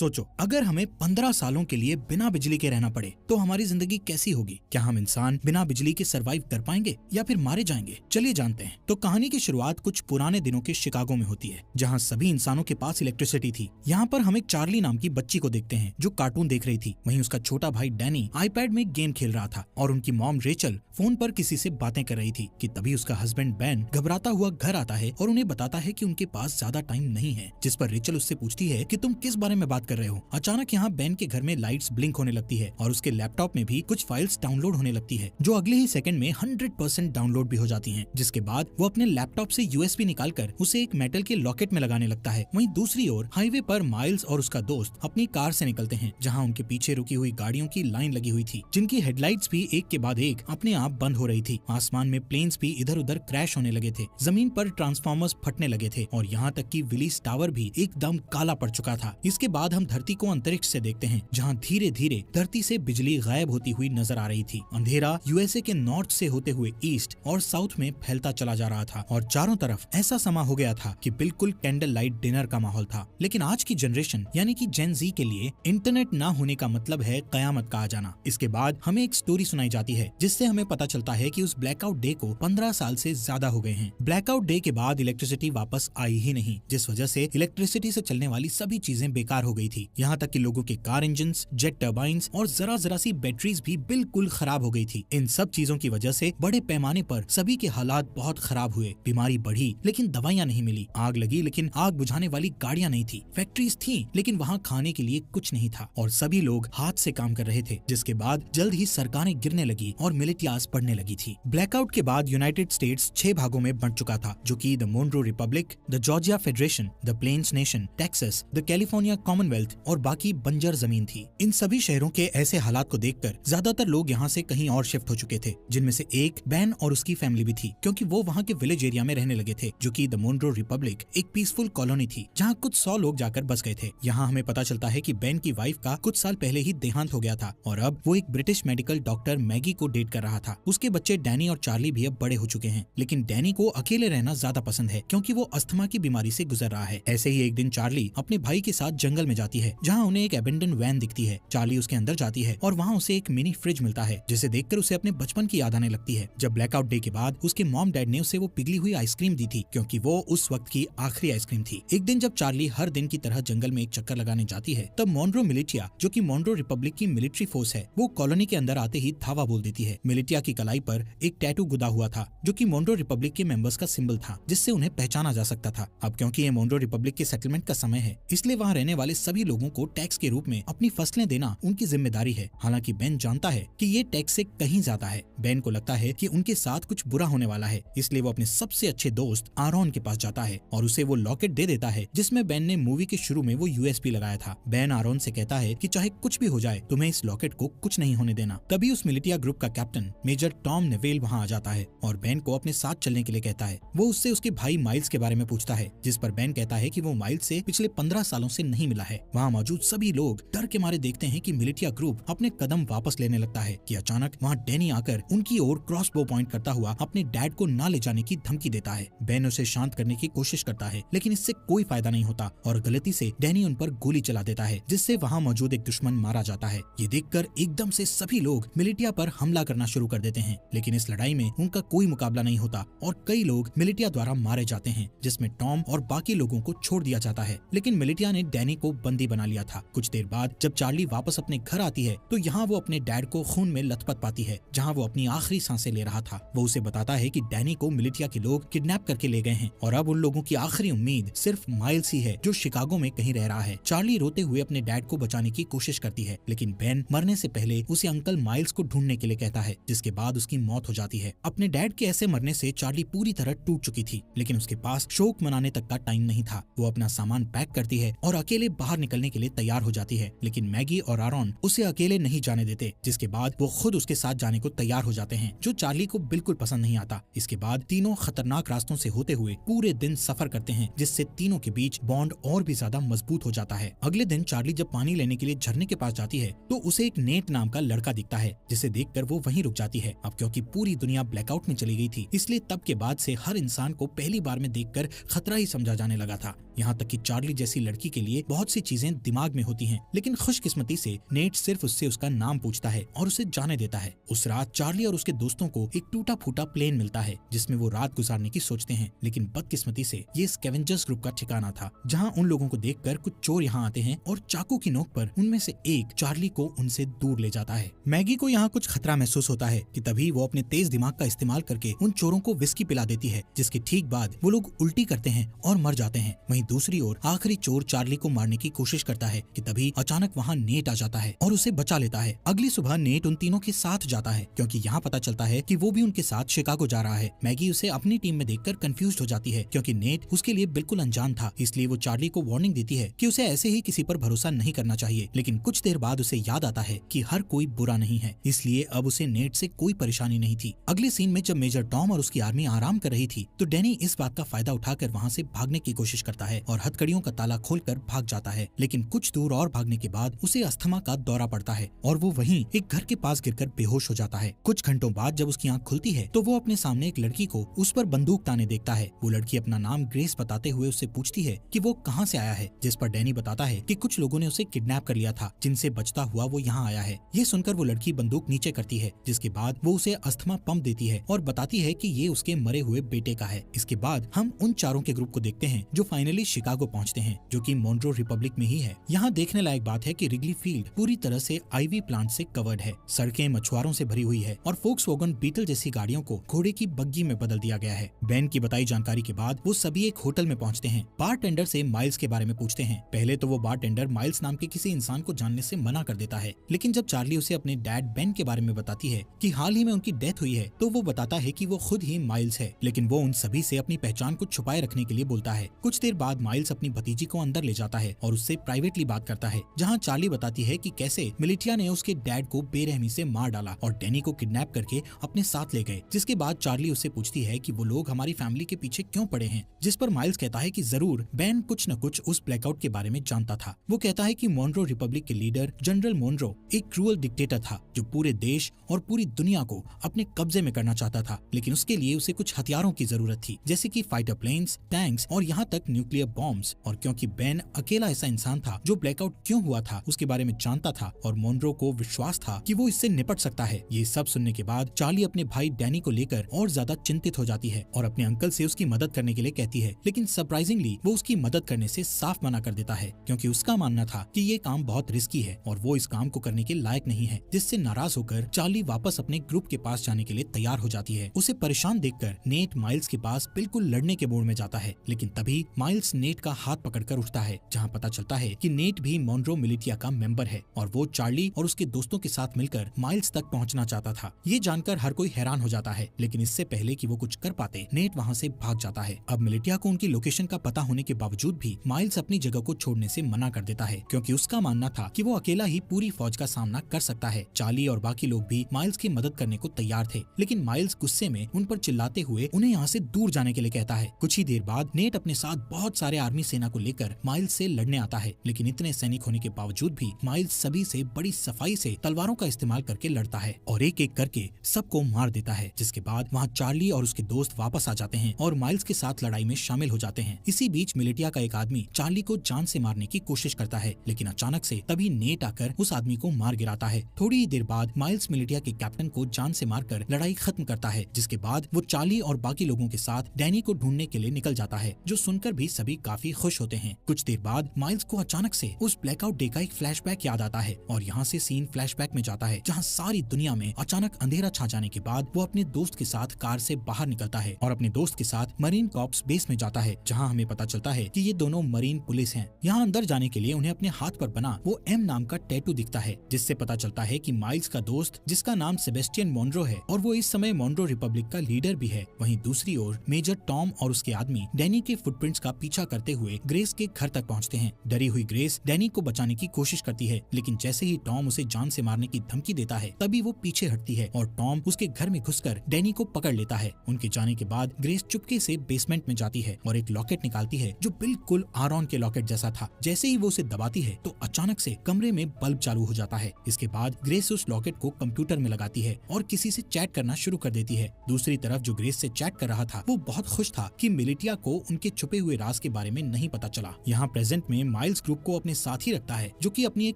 सोचो, अगर हमें 15 सालों के लिए बिना बिजली के रहना पड़े तो हमारी जिंदगी कैसी होगी? क्या हम इंसान बिना बिजली के सरवाइव कर पाएंगे या फिर मारे जाएंगे? चलिए जानते हैं। तो कहानी की शुरुआत कुछ पुराने दिनों के शिकागो में होती है, जहाँ सभी इंसानों के पास इलेक्ट्रिसिटी थी। यहाँ पर हम एक चार्ली नाम की बच्ची को देखते हैं जो कार्टून देख रही थी। वहीं उसका छोटा भाई डैनी आईपैड में गेम खेल रहा था और उनकी मॉम रेचल फोन पर किसी से बातें कर रही थी कि तभी उसका हस्बैंड बेन घबराता हुआ घर आता है और उन्हें बताता है कि उनके पास ज्यादा टाइम नहीं है। जिस पर रेचल उससे पूछती है कि तुम किस बारे में बात कर रहे हो। अचानक यहाँ बेन के घर में लाइट्स ब्लिंक होने लगती है और उसके लैपटॉप में भी कुछ फाइल्स डाउनलोड होने लगती है, जो अगले ही सेकंड में 100% डाउनलोड भी हो जाती हैं। जिसके बाद वो अपने लैपटॉप से यूएसबी निकालकर उसे एक मेटल के लॉकेट में लगाने लगता है। वहीं दूसरी ओर हाईवे पर माइल्स और उसका दोस्त अपनी कार से निकलते हैं, जहाँ उनके पीछे रुकी हुई गाड़ियों की लाइन लगी हुई थी, जिनकी हेडलाइट्स भी एक के बाद एक अपने आप बंद हो रही थी। आसमान में प्लेन्स भी इधर उधर क्रैश होने लगे थे, जमीन पर ट्रांसफार्मर्स फटने लगे थे और यहाँ तक कि विलीस टावर भी एकदम काला पड़ चुका था। इसके बाद हम धरती को अंतरिक्ष से देखते हैं, जहाँ धीरे धीरे धरती से बिजली गायब होती हुई नजर आ रही थी। अंधेरा यूएसए के नॉर्थ से होते हुए ईस्ट और साउथ में फैलता चला जा रहा था और चारों तरफ ऐसा समा हो गया था कि बिल्कुल कैंडल लाइट डिनर का माहौल था। लेकिन आज की जनरेशन यानी कि जेन जी के लिए इंटरनेट ना होने का मतलब है कयामत का आ जाना। इसके बाद हमें एक स्टोरी सुनाई जाती है, जिससे हमें पता चलता है कि उस ब्लैकआउट डे को 15 साल से ज्यादा हो गए हैं। ब्लैकआउट डे के बाद इलेक्ट्रिसिटी वापस आई ही नहीं, जिस वजह से इलेक्ट्रिसिटी से चलने वाली सभी चीजें बेकार हो गई थी। यहाँ तक कि लोगों के कार इंजन्स, जेट टर्बाइंस और जरा सी बैटरीज भी बिल्कुल खराब हो गई थी। इन सब चीजों की वजह से बड़े पैमाने पर सभी के हालात बहुत खराब हुए। बीमारी बढ़ी लेकिन दवाइयाँ नहीं मिली, आग लगी लेकिन आग बुझाने वाली गाड़ियाँ नहीं थी, फैक्ट्रीज थी लेकिन वहाँ खाने के लिए कुछ नहीं था और सभी लोग हाथ से काम कर रहे थे। जिसके बाद जल्द ही सरकारें गिरने लगी और मिलिटियाज बढ़ने लगी थी। ब्लैकआउट के बाद यूनाइटेड स्टेट्स 6 भागों में बंट चुका था, जो कि the Monroe Republic, the Georgia Federation, the Plains Nation, Texas, the California Commonwealth और बाकी बंजर जमीन थी। इन सभी शहरों के ऐसे हालात को देखकर ज्यादातर लोग यहाँ से कहीं और शिफ्ट हो चुके थे, जिनमें से एक बैन और उसकी फैमिली भी थी, क्योंकि वो वहाँ के विलेज एरिया में रहने लगे थे, जो कि द मोनरो रिपब्लिक एक पीसफुल कॉलोनी थी, जहाँ कुछ 100 लोग जाकर बस गए थे। यहाँ हमें पता चलता है कि बैन की वाइफ का कुछ साल पहले ही देहांत हो गया था और अब वो एक ब्रिटिश मेडिकल डॉक्टर मैगी को डेट कर रहा था। उसके बच्चे डैनी और चार्ली भी अब बड़े हो चुके हैं, लेकिन डैनी को अकेले रहना ज्यादा पसंद है, क्योंकि वो अस्थमा की बीमारी से गुजर रहा है। ऐसे ही एक दिन चार्ली अपने भाई के साथ जंगल में जाती है, जहाँ उन्हें एक एबेंडन वैन दिखती है। चार्ली उसके अंदर जाती है और वहाँ उसे एक मिनी फ्रिज मिलता है, जिसे देखकर उसे अपने बचपन की याद आने लगती है, जब ब्लैकआउट डे के बाद उसके मॉम डैड ने उसे वो पिघली हुई आइसक्रीम दी थी, क्योंकि वो उस वक्त की आखिरी आइसक्रीम थी। एक दिन जब चार्ली हर दिन की तरह जंगल में एक चक्कर लगाने जाती है, तब मोनरो मिलिटिया, जो कि मोनरो रिपब्लिक की मिलिट्री फोर्स है, वो कॉलोनी के अंदर आते ही धावा बोल देती है। मिलिटिया की कलाई पर एक टैटू गुदा हुआ था, जो कि मोनरो रिपब्लिक के मेंबर्स का सिंबल था, जिससे उन्हें पहचाना जा सकता था। अब क्योंकि ये मोनरो रिपब्लिक के सेटलमेंट का समय है, इसलिए वहाँ रहने वाले सभी लोगों को टैक्स के रूप में अपनी फसलें देना उनकी जिम्मेदारी है। हालांकि बेन जानता है कि ये टैक्स से कहीं ज्यादा है। बेन को लगता है कि उनके साथ कुछ बुरा होने वाला है, इसलिए वो अपने सबसे अच्छे दोस्त आरोन के पास जाता है और उसे वो लॉकेट दे देता है, जिसमें बेन ने मूवी के शुरू में वो यूएसबी लगाया था। बेन आरोन से कहता है कि चाहे कुछ भी हो जाए, तुम्हें इस लॉकेट को कुछ नहीं होने देना। तभी उस मिलिटिया ग्रुप का कैप्टन मेजर टॉम नेवेल वहाँ आ जाता है और बेन को अपने साथ चलने के लिए कहता है। वो उससे उसके भाई माइल्स के बारे में पूछता है, जिस पर बेन कहता है कि वो माइल्स से पिछले 15 सालों से नहीं मिला है। वहाँ मौजूद सभी लोग डर के मारे देखते हैं कि मिलिटिया ग्रुप अपने कदम वापस लेने लगता है कि अचानक वहाँ डैनी आकर उनकी ओर क्रॉसबो पॉइंट करता हुआ अपने डैड को ना ले जाने की धमकी देता है। बेन उसे शांत करने की कोशिश करता है, लेकिन इससे कोई फायदा नहीं होता और गलती से डैनी उन पर गोली चला देता है, जिससे वहाँ मौजूद एक दुश्मन मारा जाता है। ये देखकर एकदम से सभी लोग मिलिटिया पर हमला करना शुरू कर देते हैं, लेकिन इस लड़ाई में उनका कोई मुकाबला नहीं होता और कई लोग मिलिटिया द्वारा मारे जाते हैं, जिसमें टॉम और बाकी लोगों को छोड़ दिया जाता है। लेकिन मिलिटिया ने डैनी को बंदी बना लिया था। कुछ देर बाद जब चार्ली वापस अपने घर आती है, तो यहाँ वो अपने डैड को खून में लथपथ पाती है, जहाँ वो अपनी आखिरी सांसें ले रहा था। वो उसे बताता है कि डैनी को मिलिटिया के लोग किडनैप करके ले गए हैं और अब उन लोगों की आखिरी उम्मीद सिर्फ माइल्स ही है, जो शिकागो में कहीं रह रहा है। चार्ली रोते हुए अपने डैड को बचाने की कोशिश करती है, लेकिन बेन मरने से पहले उसे अंकल माइल्स को ढूंढने के लिए कहता है, जिसके बाद उसकी मौत हो जाती है। अपने डैड के ऐसे मरने से चार्ली पूरी तरह टूट चुकी थी, लेकिन उसके पास शोक मनाने तक का टाइम नहीं था। वो अपना सामान पैक करती है और अकेले बाहर निकलने के लिए तैयार हो जाती है, लेकिन मैगी और आरोन उसे अकेले नहीं जाने देते, जिसके बाद वो खुद उसके साथ जाने को तैयार हो जाते हैं, जो चार्ली को बिल्कुल पसंद नहीं आता। इसके बाद तीनों खतरनाक रास्तों से होते हुए पूरे दिन सफर करते हैं, जिससे तीनों के बीच बॉन्ड और भी ज्यादा मजबूत हो जाता है। अगले दिन चार्ली जब पानी लेने के लिए झरने के पास जाती है, तो उसे एक नेट नाम का लड़का दिखता है, जिसे देखकर वो वहीं रुक जाती है। अब क्योंकि पूरी दुनिया ब्लैकआउट में चली गई थी, इसलिए तब के बाद से हर इंसान को पहली बार में देखकर खतरा ही समझा जाने लगा था। यहाँ तक कि चार्ली जैसी लड़की के लिए बहुत सी चीजें दिमाग में होती हैं, लेकिन खुशकिस्मती से नेट सिर्फ उससे उसका नाम पूछता है और उसे जाने देता है। उस रात चार्ली और उसके दोस्तों को एक टूटा फूटा प्लेन मिलता है जिसमें वो रात गुजारने की सोचते हैं, लेकिन बदकिस्मती से ये स्कैवेंजर्स ग्रुप का ठिकाना था, जहाँ उन लोगों को देखकर कुछ चोर यहाँ आते हैं और चाकू की नोक पर उनमें से एक चार्ली को उनसे दूर ले जाता है। मैगी को यहाँ कुछ खतरा महसूस होता है कि तभी वो अपने तेज दिमाग का इस्तेमाल करके उन चोरों को विस्की पिला देती है, जिसके ठीक बाद वो लोग उल्टी करते हैं और मर जाते हैं। वहीं दूसरी ओर आखिरी चोर चार्ली को मारने की कोशिश करता है कि तभी अचानक वहाँ नेट आ जाता है और उसे बचा लेता है। अगली सुबह नेट उन तीनों के साथ जाता है क्योंकि यहाँ पता चलता है कि वो भी उनके साथ शिकागो जा रहा है। मैगी उसे अपनी टीम में देखकर कंफ्यूज हो जाती है क्योंकि नेट उसके लिए बिल्कुल अनजान था, इसलिए वो चार्ली को वार्निंग देती है कि उसे ऐसे ही किसी पर भरोसा नहीं करना चाहिए। लेकिन कुछ देर बाद उसे याद आता है कि हर कोई बुरा नहीं है, इसलिए अब उसे नेट से कोई परेशानी नहीं थी। अगले सीन में जब मेजर टॉम और उसकी आर्मी आराम कर रही थी तो डैनी इस बात का फायदा उठाकर वहाँ से भागने की कोशिश करता है और हथकड़ियों का ताला खोलकर भाग जाता है। लेकिन कुछ दूर और भागने के बाद उसे अस्थमा का दौरा पड़ता है और वो वहीं एक घर के पास गिरकर बेहोश हो जाता है। कुछ घंटों बाद जब उसकी आंख खुलती है तो वो अपने सामने एक लड़की को उस पर बंदूक ताने देखता है। वो लड़की अपना नाम ग्रेस बताते हुए उससे पूछती है कि वो कहाँ से आया है, जिस पर डैनी बताता है कि कुछ लोगों ने उसे किडनैप कर लिया था, जिनसे बचता हुआ वो यहाँ आया है। ये सुनकर वो लड़की बंदूक नीचे करती है, जिसके बाद वो उसे अस्थमा पंप देती है और बताती है कि ये उसके मरे हुए बेटे का है। इसके बाद हम उन चारों के ग्रुप को देखते हैं जो फाइनली शिकागो पहुँचते हैं, जो कि मोन्ट्रो रिपब्लिक में ही है। यहाँ देखने लायक बात है कि रिगली फील्ड पूरी तरह से आईवी प्लांट से कवर्ड है, सड़कें मछुआरों से भरी हुई है और फोक्सवैगन बीटल जैसी गाड़ियों को घोड़े की बग्गी में बदल दिया गया है। बेन की बताई जानकारी के बाद वो सभी एक होटल में पहुंचते हैं। बारटेंडर से माइल्स के बारे में पूछते हैं। पहले तो वो बारटेंडर माइल्स नाम के किसी इंसान को जानने से मना कर देता है, लेकिन जब चार्ली उसे अपने डैड बेन के बारे में बताती है कि हाल ही में उनकी डेथ हुई है, तो वो बताता है कि वो खुद ही माइल्स है, लेकिन वो उन सभी से अपनी पहचान को छुपाए रखने के लिए बोलता है। कुछ देर बाद माइल्स अपनी भतीजी को अंदर ले जाता है और उससे प्राइवेटली बात करता है, जहाँ चार्ली बताती है कि कैसे मिलिटिया ने उसके डैड को बेरहमी से मार डाला और डैनी को किडनैप करके अपने साथ ले गए। जिसके बाद चार्ली उससे पूछती है कि वो लोग हमारी फैमिली के पीछे क्यों पड़े हैं, जिस पर माइल्स कहता है कि जरूर बेन कुछ न कुछ उस ब्लैकआउट के बारे में जानता था। वो कहता है कि मोन्ट्रो रिपब्लिक के लीडर जनरल मोन्ट्रो एक क्रूअल डिक्टेटर था जो पूरे देश और पूरी दुनिया को अपने कब्जे में करना चाहता था, लेकिन उसके लिए उसे कुछ हथियारों की जरूरत थी, जैसे कि फाइटर प्लेन्स, टैंक्स और यहाँ तक न्यूक्लियर बॉम्ब्स। और क्योंकि बेन अकेला ऐसा इंसान था जो ब्लैकआउट क्यों हुआ था उसके बारे में जानता था और मोन्ट्रो को विश्वास था कि वो इससे निपट सकता है। ये सब सुनने के बाद चार्ली अपने भाई डैनी को लेकर और ज्यादा चिंतित हो जाती है और अपने अंकल से उसकी मदद करने के लिए कहती है, लेकिन सरप्राइजिंगली वो उसकी मदद करने से साफ मना कर देता है क्योंकि उसका मानना था कि ये काम बहुत रिस्की है और वो इस काम को करने के लायक नहीं है। जिससे नाराज होकर चार्ली वापस अपने ग्रुप के पास जाने के लिए तैयार हो जाती है। उसे परेशान देखकर नेट माइल्स के पास बिल्कुल लड़ने के मूड में जाता है, लेकिन तभी माइल्स नेट का हाथ पकड़कर उठता है, जहाँ पता चलता है कि नेट भी मोन्ट्रो मिलिटिया का मेंबर है और वो चार्ली और उसके दोस्तों के साथ मिलकर माइल्स तक पहुंचना चाहता था। ये जानकर हर कोई हैरान हो जाता है, लेकिन इससे पहले कि वो कुछ कर पाते नेट वहाँ से भाग जाता है। अब मिलिटिया को उनकी लोकेशन का पता होने के बावजूद भी माइल्स अपनी जगह को छोड़ने से मना कर देता है क्योंकि उसका मानना था कि वो अकेला ही पूरी फौज का सामना कर सकता है। चार्ली और बाकी लोग भी माइल्स की मदद करने को तैयार थे, लेकिन माइल्स गुस्से में उन पर चिल्लाते हुए उन्हें यहाँ से दूर जाने के लिए कहता है। कुछ ही देर बाद नेट अपने साथ बहुत सारे आर्मी सेना को लेकर माइल्स से लड़ने आता है, लेकिन इतने सैनिक होने के बावजूद भी माइल्स सभी से बड़ी सफाई से तलवारों का इस्तेमाल करके लड़ता है और एक एक करके सबको मार देता है। जिसके बाद वहाँ चार्ली और उसके दोस्त वापस आ जाते हैं और माइल्स के साथ लड़ाई में शामिल हो जाते हैं। इसी बीच मिलिटिया का एक आदमी चार्ली को जान से मारने की कोशिश करता है, लेकिन अचानक से तभी नेट आकर उस आदमी को मार गिराता है। थोड़ी ही देर बाद माइल्स मिलिटिया के कैप्टन को जान से मारकर लड़ाई खत्म करता है, जिसके बाद वो चार्ली और बाकी लोगों के साथ डैनी को ढूंढने के लिए निकल जाता है, जो सुनकर भी सभी काफी खुश होते हैं। कुछ देर बाद माइल्स को अचानक से उस ब्लैकआउट डे का एक फ्लैशबैक याद आता है और यहाँ से सीन फ्लैशबैक में जाता है, जहाँ सारी दुनिया में अचानक अंधेरा छा जाने के बाद वो अपने दोस्त के साथ कार से बाहर निकलता है और अपने दोस्त के साथ मरीन कॉर्प्स बेस में जाता है, जहाँ हमें पता चलता है कि ये दोनों मरीन पुलिस हैं। यहाँ अंदर जाने के लिए उन्हें अपने हाथ पर बना वो एम नाम का टैटू दिखता है, जिससे पता चलता है कि माइल्स का दोस्त, जिसका नाम सेबेस्टियन मोन्ट्रो है और वो इस समय मोन्ट्रो रिपब्लिक का लीडर भी है। वहीं दूसरी ओर मेजर टॉम और उसके आदमी डैनी के फुटप्रिंट्स का पीछा करते हुए ग्रेस के घर तक पहुँचते हैं। डरी हुई ग्रेस डैनी को बचाने की कोशिश करती है, लेकिन जैसे ही टॉम उसे जान से मारने की धमकी देता है तभी वो पीछे हटती है और टॉम उसके घर में घुसकर डैनी को पकड़ लेता है। उनके जाने के बाद ग्रेस चुपके से बेसमेंट में जाती है और एक लॉकेट निकालती है जो बिल्कुल आरॉन के लॉकेट जैसा था। जैसे ही वो उसे दबाती है तो अचानक से कमरे में बल्ब चालू हो जाता है। इसके बाद ग्रेस उस लॉकेट को कंप्यूटर में लगाती है और किसी से चैट करना शुरू कर देती है। दूसरी तरफ जो ग्रेस से चैट कर रहा था वो बहुत खुश था कि मिलिटिया को उनके छुपे हुए राज के बारे में नहीं पता चला। यहाँ प्रेजेंट में माइल्स ग्रुप को अपने साथ ही रखता है, जो कि अपनी एक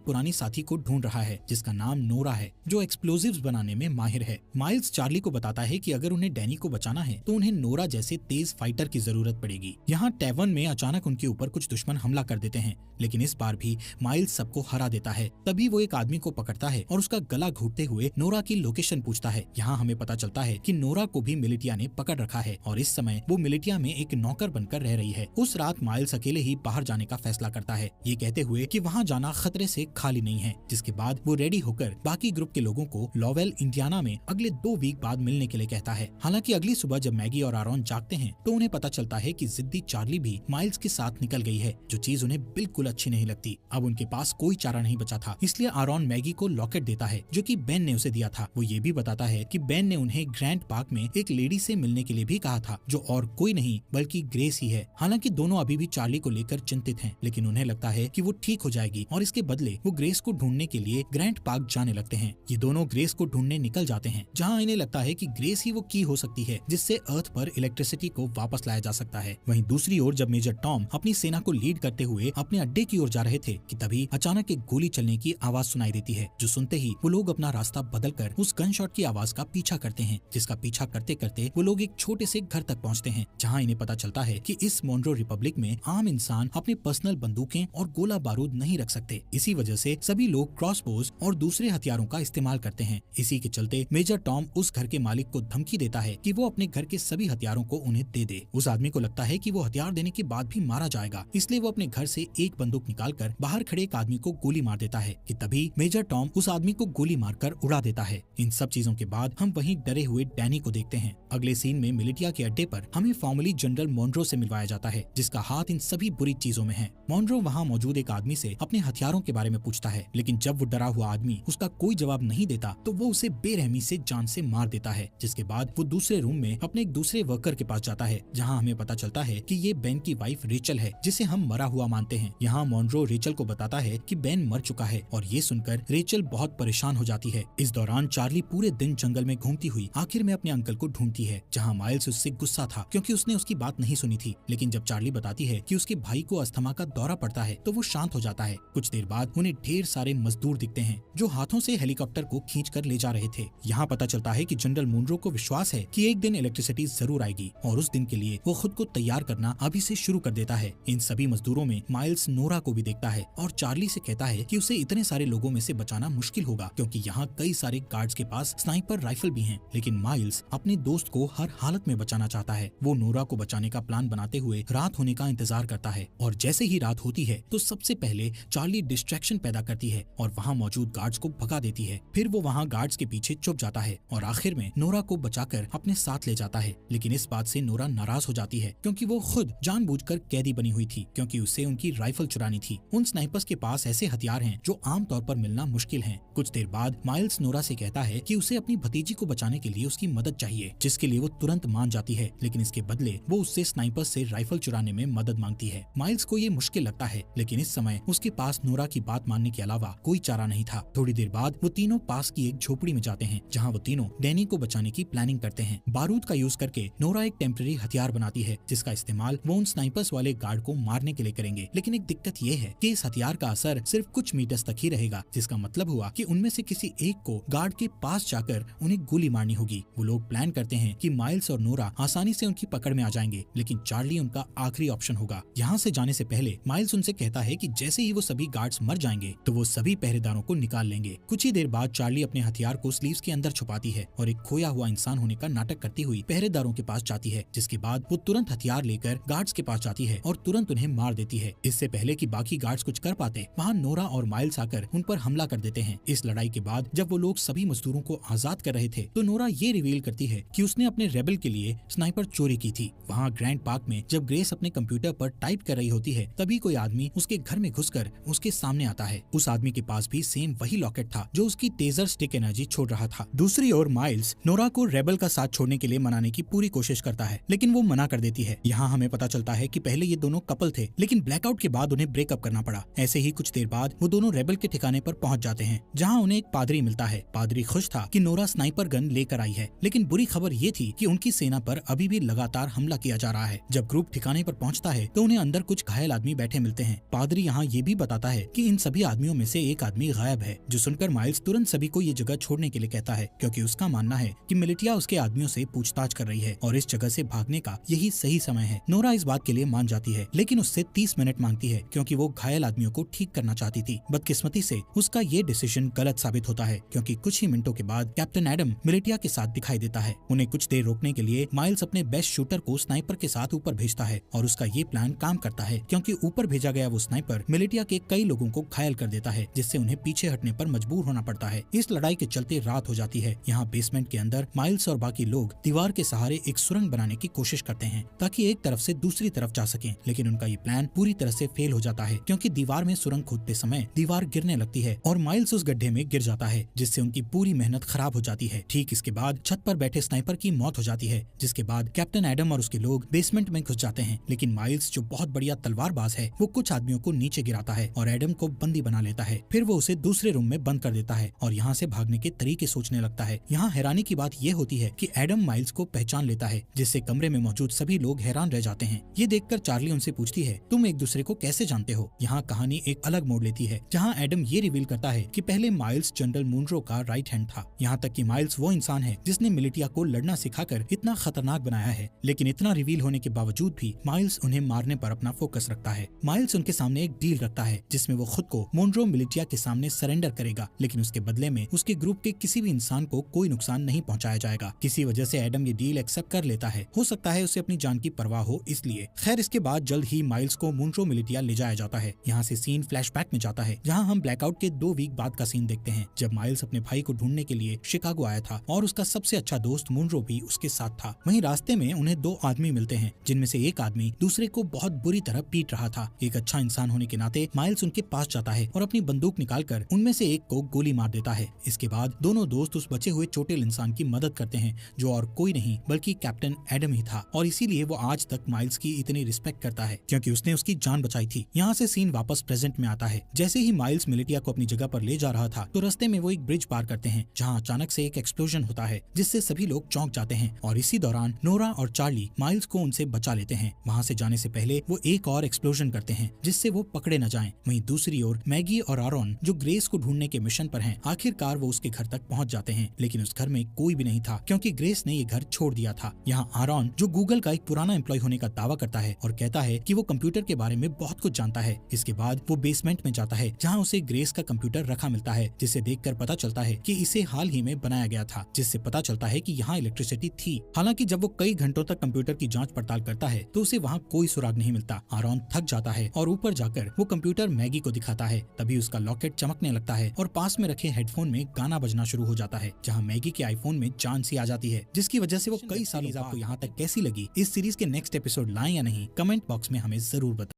पुरानी साथी को ढूंढ रहा है जिसका नाम नोरा है, जो एक्सप्लोजिव्स बनाने में माहिर है। माइल्स चार्ली को बताता है कि अगर उन्हें डैनी को बचाना है तो उन्हें नोरा जैसे तेज फाइटर की जरूरत पड़ेगी। यहाँ टैवर्न में अचानक उनके ऊपर कुछ दुश्मन हमला कर देते हैं, लेकिन इस बार भी माइल्स सबको हरा देता है। तभी वो एक आदमी को पकड़ता है और उसका गला घोटते हुए नोरा की लोकेशन पूछता है। यहाँ हमें पता चलता है कि नोरा को भी मिलिटिया ने पकड़ रखा है और इस समय वो मिलिटिया में एक नौकर बनकर रह रही है। उस रात माइल्स अकेले ही बाहर जाने का फैसला करता है, ये कहते हुए कि वहाँ जाना खतरे से खाली नहीं है। जिसके बाद वो रेडी होकर बाकी ग्रुप के लोगों को लॉवेल इंडियाना में अगले 2 वीक बाद मिलने के लिए कहता है। हालांकि अगली सुबह जब मैगी और आरॉन जागते हैं तो उन्हें पता चलता है कि जिद्दी चार्ली भी माइल्स के साथ निकल गई है, जो चीज उन्हें बिल्कुल अच्छी नहीं लगती। अब उनके पास कोई चारा नहीं बचा था, इसलिए आरॉन मैगी को लॉकेट देता है जो कि बेन ने उसे दिया था। वो ये भी बताता है कि बेन ने उन्हें ग्रैंड पार्क में एक लेडी से मिलने के लिए भी कहा था, जो और कोई नहीं बल्कि ग्रेस ही है। हालांकि दोनों अभी भी चार्ली को लेकर चिंतित हैं, लेकिन उन्हें लगता है कि वो ठीक हो जाएगी और इसके बदले वो ग्रेस को ढूंढने के लिए ग्रैंड पार्क जाने लगते हैं। ये दोनों ग्रेस को ढूंढने निकल जाते हैं, जहाँ इन्हें लगता है कि ग्रेस ही वो की हो सकती है जिससे अर्थ पर इलेक्ट्रिसिटी को वापस लाया जा सकता है। वहीं दूसरी ओर जब मेजर टॉम अपनी सेना को लीड करते हुए अपने अड्डे की ओर जा रहे थे कि तभी अचानक एक गोली चलने की आवाज सुनाई देती है, जो सुनते ही वो लोग अपना रास्ता बदलकर उस गन शॉट की आवाज का पीछा करते हैं। जिसका पीछा करते करते वो लोग एक छोटे से घर तक पहुँचते हैं, जहाँ इन्हें पता चलता है कि इस मोन्रो रिपब्लिक में आम इंसान अपने पर्सनल बंदूकें और गोला बारूद नहीं रख सकते। इसी वजह से सभी लोग क्रॉसबोज और दूसरे हथियारों का इस्तेमाल करते हैं। इसी के चलते मेजर टॉम उस घर के मालिक को धमकी देता है कि वो अपने घर के सभी हथियारों को उन्हें दे दे। उस आदमी को लगता है कि वो हथियार देने के बाद भी मारा जाएगा, इसलिए वो अपने घर से एक बंदूक निकालकर बाहर खड़े एक आदमी को गोली मार देता है कि तभी मेजर टॉम उस आदमी को गोली मारकर उड़ा देता है। इन सब चीजों के बाद हम वहीं डरे हुए डैनी को देखते हैं। अगले सीन में मिलिटिया के अड्डे पर हमें फॉर्मली जनरल मोन्रो से मिलवाया जाता है, जिसका हाथ इन सभी बुरी चीजों में है। मोन्रो वहाँ मौजूद एक आदमी से अपने हथियारों के बारे में पूछता है, लेकिन जब वो डरा हुआ आदमी उसका कोई जवाब नहीं देता तो वो उसे बेरहमी से जान से मार देता है। जिसके बाद वो दूसरे रूम में अपने एक दूसरे वर्कर के पास जाता है, जहाँ हमें पता चलता है कि ये बेन की वाइफ रेचल है, जिसे हम मरा हुआ मानते हैं। यहाँ मोन्रो रेचल को बताता है कि बेन मर चुका है और ये सुनकर रेचल बहुत परेशान हो जाती है। इस दौरान चार्ली पूरे दिन जंगल में घूमती हुई आखिर में अपने अंकल को ढूंढती है, जहाँ माइल्स उससे गुस्सा था क्योंकि उसने उसकी बात नहीं सुनी थी। लेकिन जब चार्ली बताती है कि उसके भाई को अस्थमा का दौरा पड़ता है तो वो शांत हो जाता है। कुछ देर बाद उन्हें ढेर सारे मजदूर दिखते हैं जो हाथों से हेलीकॉप्टर को खींच कर ले जा रहे थे। यहाँ पता चलता है कि जनरल मोन्रो को विश्वास है कि एक दिन इलेक्ट्रिसिटी जरूर आएगी और उस दिन के लिए वो खुद को तैयार करना अभी से शुरू कर देता है। इन सभी मजदूरों में माइल्स नोरा को भी देखता है और चार्ली से कहता है कि उसे इतने सारे लोगों में से बचाना मुश्किल होगा, क्योंकि यहाँ कई सारे गार्ड्स के पास स्नाइपर राइफल भी हैं। लेकिन माइल्स अपने दोस्त को हर हालत में बचाना चाहता है। वो नोरा को बचाने का प्लान बनाते हुए रात होने का इंतजार करता है और जैसे ही रात होती है तो सबसे पहले चार्ली डिस्ट्रैक्शन पैदा करती है और वहाँ मौजूद गार्ड्स को भगा देती है। फिर वो वहाँ गार्ड्स के पीछे छुप जाता है और आखिर में नोरा को बचाकर अपने साथ ले जाता है। लेकिन इस बात से नोरा नाराज हो जाती है, क्योंकि वो खुद जानबूझकर कैदी बनी हुई थी, क्योंकि उसे उनकी राइफल चुरानी थी। उन स्नाइपर्स के पास ऐसे हथियार हैं जो आम तौर पर मिलना मुश्किल हैं। कुछ देर बाद माइल्स नोरा से कहता है कि उसे अपनी भतीजी को बचाने के लिए उसकी मदद चाहिए, जिसके लिए वो तुरंत मान जाती है। लेकिन इसके बदले वो उससे स्नाइपर से राइफल चुराने में मदद मांगती है। माइल्स को ये मुश्किल लगता है, लेकिन इस समय उसके पास नोरा की बात मानने के अलावा कोई चारा नहीं था। थोड़ी देर बाद वो तीनों पास की एक झोपड़ी में जाते हैं, जहाँ वो तीनों डैनी को बचाने की प्लानिंग करते हैं। बारूद का यूज करके नोरा एक टेम्पररी हथियार बनाती है, जिसका इस्तेमाल वो उन स्नाइपर्स वाले गार्ड को मारने के लिए करेंगे। लेकिन एक दिक्कत ये है कि इस हथियार का असर सिर्फ कुछ मीटर्स तक ही रहेगा, जिसका मतलब हुआ कि उनमें से किसी एक को गार्ड के पास जाकर उन्हें गोली मारनी होगी। वो लोग प्लान करते हैं कि माइल्स और नोरा आसानी से उनकी पकड़ में आ जाएंगे, लेकिन चार्ली उनका आखिरी ऑप्शन होगा। यहाँ से जाने से पहले माइल्स उनसे कहता है कि जैसे ही वो सभी गार्ड्स मर जाएंगे तो वो सभी पहरेदारों को निकाल लेंगे। कुछ ही देर बाद चार्ली अपने हथियार को स्लीव्स के अंदर छुपाती है और एक खोया हुआ इंसान होने का नाटक करती हुई पहरेदारों के पास जाती है, जिसके बाद वो तुरंत हथियार लेकर गार्ड्स के पास जाती है और तुरंत उन्हें मार देती है। इससे पहले कि बाकी गार्ड्स कुछ कर पाते, वहाँ नोरा और माइल्स आकर उन पर हमला कर देते हैं। इस लड़ाई के बाद जब वो लोग सभी मजदूरों को आजाद कर रहे थे तो नोरा ये रिवील करती है कि उसने अपने रेबल के लिए स्नाइपर चोरी की थी। वहाँ ग्रैंड पार्क में जब ग्रेस अपने कंप्यूटर पर टाइप कर रही होती है, तभी कोई आदमी उसके घर में घुसकर उसके सामने आता है। उस आदमी के पास भी सेम वही लॉकेट था जो उसकी टेजर स्टिक एनर्जी छोड़ रहा था। दूसरी ओर माइल्स नोरा को रेबल का साथ छोड़ने के लिए मनाने की पूरी कोशिश करता है, लेकिन वो मना कर देती है। यहाँ हमें पता चलता है कि पहले ये दोनों कपल थे, लेकिन ब्लैकआउट के बाद उन्हें ब्रेकअप करना पड़ा। ऐसे ही कुछ देर बाद वो दोनों रेबल के ठिकाने पर पहुंच जाते हैं, जहाँ उन्हें एक पादरी मिलता है। पादरी खुश था कि नोरा स्नाइपर गन लेकर आई है, लेकिन बुरी खबर ये थी कि उनकी सेना पर अभी भी लगातार हमला किया जा रहा है। जब ग्रुप ठिकाने पर पहुंचता है तो उन्हें अंदर कुछ घायल आदमी बैठे मिलते हैं। पादरी यहाँ ये भी बताता है कि इन सभी आदमियों में से एक आदमी गायब है, जो सुनकर माइल्स तुरंत सभी को ये जगह छोड़ने के लिए कहता है, क्योंकि उसका मानना है कि मिलिटिया उसके आदमियों से पूछताछ कर रही है और इस जगह से भागने का यही सही समय है। नोरा इस बात के लिए मान जाती है, लेकिन उससे 30 मिनट मांगती है क्योंकि वो घायल आदमियों को ठीक करना चाहती थी। बदकिस्मती से उसका ये डिसीजन गलत साबित होता है, क्योंकि कुछ ही मिनटों के बाद कैप्टन एडम मिलिटिया के साथ दिखाई देता है। उन्हें कुछ देर रोकने के लिए माइल्स अपने बेस्ट शूटर को स्नाइपर के साथ ऊपर भेजता है और उसका ये प्लान काम करता है, क्योंकि ऊपर भेजा गया वो स्नाइपर मिलिटिया के कई लोगों को घायल कर देता है, जिससे उन्हें पीछे हटने पर मजबूर होना पड़ता है। इस लड़ाई के चलते रात हो जाती है। यहाँ बेसमेंट के अंदर माइल्स और बाकी लोग दीवार के सहारे एक सुरंग बनाने की कोशिश करते हैं ताकि एक तरफ से दूसरी तरफ जा सकें, लेकिन उनका ये प्लान पूरी तरह से फेल हो जाता है, क्योंकि दीवार में सुरंग खोदते समय दीवार गिरने लगती है और माइल्स उस गड्ढे में गिर जाता है, जिससे उनकी पूरी मेहनत खराब हो जाती है। ठीक इसके बाद छत पर बैठे स्नाइपर की मौत हो जाती है, जिसके बाद कैप्टन एडम और उसके लोग बेसमेंट में घुस जाते हैं। लेकिन माइल्स जो बहुत बढ़िया तलवारबाज है, वो कुछ आदमियों को नीचे गिराता है और एडम को बंदी बना लेता है। फिर वो उसे दूसरे रूम में बंद कर देता है और यहाँ से भागने के तरीके सोचने लगता है। यहाँ हैरानी की बात यह होती है कि एडम माइल्स को पहचान लेता है, जिससे कमरे में मौजूद सभी लोग हैरान रह जाते हैं। ये देखकर चार्ली उनसे पूछती है, तुम एक दूसरे को कैसे जानते हो? यहाँ कहानी एक अलग मोड़ लेती है, जहाँ एडम ये रिवील करता है कि पहले माइल्स जनरल मुनरो का राइट हैंड था। यहाँ तक कि माइल्स वो इंसान है जिसने मिलिटिया को लड़ना सिखाकर इतना खतरनाक बनाया है। लेकिन इतना रिवील होने के बावजूद भी माइल्स उन्हें मारने पर अपना फोकस रखता है। माइल्स उनके सामने एक डील रखता है, जिसमें वो खुद को मुनरो मिलिटिया के सामने सरेंडर करेगा, लेकिन उसके बदले में उसके ग्रुप के किसी भी इंसान को कोई नुकसान नहीं पहुंचाया जाएगा। किसी वजह से एडम ये डील एक्सेप्ट कर लेता है। हो सकता है उसे अपनी जान की परवाह हो इसलिए। खैर, इसके बाद जल्द ही माइल्स को मुनरो मिलिटिया ले जाया जाता है। यहाँ से सीन फ्लैशबैक में जाता है, जहाँ हम ब्लैकआउट के 2 वीक बाद का सीन देखते हैं, जब माइल्स अपने भाई को ढूंढने के लिए शिकागो आया था और उसका सबसे अच्छा दोस्त मुनरो भी उसके साथ था। वहीं रास्ते में उन्हें 2 आदमी मिलते हैं, जिनमें से एक आदमी दूसरे को बहुत बुरी तरह पीट रहा था। एक अच्छा इंसान होने के नाते माइल्स उनके पास जाता है और अपनी बंदूक निकालकर उनमें से एक को गोली मार देता है। इसके बाद दोनों दोस्त उस बचे हुए चोटिल इंसान की मदद करते हैं, जो और कोई नहीं बल्कि कैप्टन एडम ही था, और इसीलिए वो आज तक माइल्स की इतनी रिस्पेक्ट करता है, क्योंकि उसने उसकी जान बचाई थी। यहाँ से सीन वापस प्रेजेंट में आता है। जैसे ही माइल्स मिलिटिया को अपनी जगह पर ले जा रहा था, तो रास्ते में वो एक ब्रिज पार करते हैं, जहाँ अचानक से एक एक्सप्लोजन होता है, जिससे सभी लोग चौंक जाते हैं। और इसी दौरान नोरा और चार्ली माइल्स को उनसे बचा लेते हैं। वहाँ से जाने से पहले वो एक और एक्सप्लोजन करते हैं, जिससे वो पकड़े न जाएं। वहीं दूसरी ओर मैगी और आरोन, जो ग्रेस को ढूंढने के मिशन पर हैं, आखिरकार वो उसके घर तक पहुँच जाते हैं। लेकिन उस घर में कोई भी नहीं था, क्योंकि ग्रेस ने ये घर छोड़ दिया था। यहाँ आरोन, जो गूगल का एक पुराना एम्प्लॉय होने का दावा करता है और कहता है कि वो कंप्यूटर के बारे में बहुत कुछ जानता है। इसके बाद वो बेसमेंट में जाता है, जहाँ उसे ग्रेस का कंप्यूटर रखा मिलता है, जिसे देखकर पता चलता है कि इसे हाल ही में बनाया गया था, जिससे पता चलता है कि यहाँ इलेक्ट्रिसिटी थी। हालांकि जब वो कई घंटों तक कंप्यूटर की जांच पड़ताल करता है, तो उसे वहाँ कोई सुराग नहीं मिलता। आरोन थक जाता है और ऊपर जाकर वो कंप्यूटर मैगी को दिखाता है। तभी उसका लॉकेट चमकने लगता है और पास में रखे हेडफोन में गाना बजना शुरू हो जाता है, जहाँ मैगी के आईफोन में जान सी आ जाती है, जिसकी वजह से वो कई सालों। आपको यहाँ तक कैसी लगी? इस सीरीज के नेक्स्ट एपिसोड लाएं या नहीं, कमेंट बॉक्स में हमें जरूर बताएं।